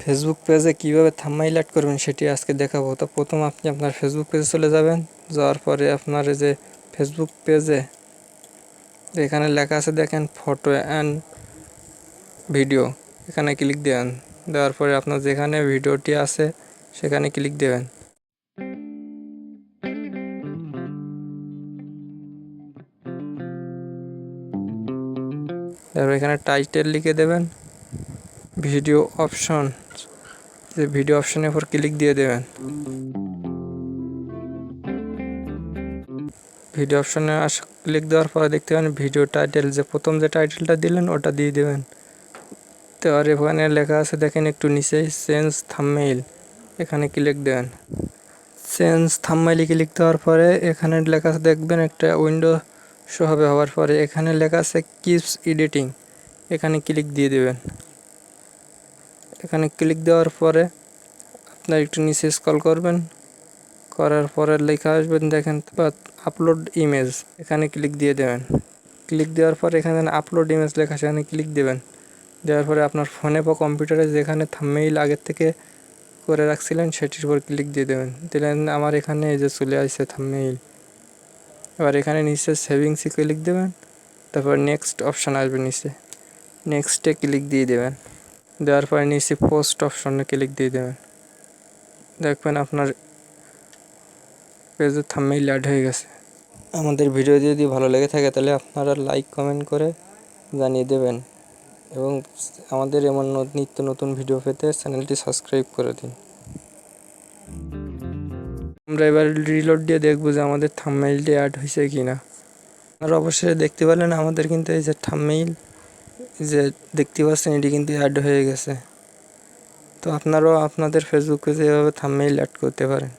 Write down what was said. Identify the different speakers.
Speaker 1: Facebook পেজে কীভাবে thumbnail add করবেন সেটি আজকে দেখাবো। তো প্রথম আপনি আপনার ফেসবুক পেজে চলে যাবেন। যাওয়ার পরে আপনার এই যে ফেসবুক পেজে এখানে লেখা আছে দেখেন ফটো অ্যান্ড ভিডিও, এখানে ক্লিক দেবেন। দেওয়ার পরে আপনার যেখানে ভিডিওটি আছে সেখানে ক্লিক দেবেন। তারপর এখানে টাইটেল লিখে দেবেন, ভিডিও অপশন, যে ভিডিও অপশনের উপর ক্লিক দিয়ে দেবেন। ভিডিও অপশনে ক্লিক দেওয়ার পরে দেখতে পাবেন ভিডিও টাইটেল, যে প্রথম যে টাইটেলটা দিলেন ওটা দিয়ে দেবেন। তো আর এখানে লেখা আছে দেখেন একটু নিচেই চেঞ্জ থাম্বনেইল, এখানে ক্লিক দেবেন। চেঞ্জ থাম্বনেইলে ক্লিক দেওয়ার পরে এখানে লেখা আছে দেখবেন একটা উইন্ডো শো হবে। হওয়ার পরে এখানে লেখা আছে কিপস এডিটিং, এখানে ক্লিক দিয়ে দেবেন। এখানে ক্লিক দেওয়ার পরে আপনার একটু নিচে স্ক্রল করবেন, করার পরে লেখা আসবেন দেখেন আপলোড ইমেজ, এখানে ক্লিক দিয়ে দেবেন। ক্লিক দেওয়ার পরে এখানে আপলোড ইমেজ লেখা আছে, এখানে ক্লিক দেবেন। দেওয়ার পরে আপনার ফোনে বা কম্পিউটারে যেখানে থাম্বনেইল আগের থেকে করে রাখছিলেন সেটির উপর ক্লিক দিয়ে দেবেন। দিলেন আমার এখানে এই যে চলে আসছে থাম্বনেইল। এবার এখানে নিচে সেভিংসে ক্লিক দেবেন, তারপর নেক্সট অপশান আসবে নিচে, নেক্সটে ক্লিক দিয়ে দেবেন। দেওয়ার পরে নিচে পোস্ট অপশনে ক্লিক দিয়ে দেবেন। দেখবেন আপনার পেজের থাম্বনেইল অ্যাড হয়ে গেছে। আমাদের ভিডিও যদি ভালো লেগে থাকে তাহলে আপনারা লাইক কমেন্ট করে জানিয়ে দেবেন এবং আমাদের এমন নিত্য নতুন ভিডিও পেতে চ্যানেলটি সাবস্ক্রাইব করে দিন। আমরা এবার রিলোড দিয়ে দেখবো যে আমাদের থাম্বনেইলটি অ্যাড হয়েছে কি না। আপনারা অবশ্যই দেখতে পেলেন আমাদের কিন্তু এই যে থাম্বনেইল যে দেখতে পাচ্ছেন এটি কিন্তু অ্যাড হয়ে গেছে। তো আপনারাও আপনাদের ফেসবুক পেজে এভাবে থাম্বনেইল অ্যাড করতে পারেন।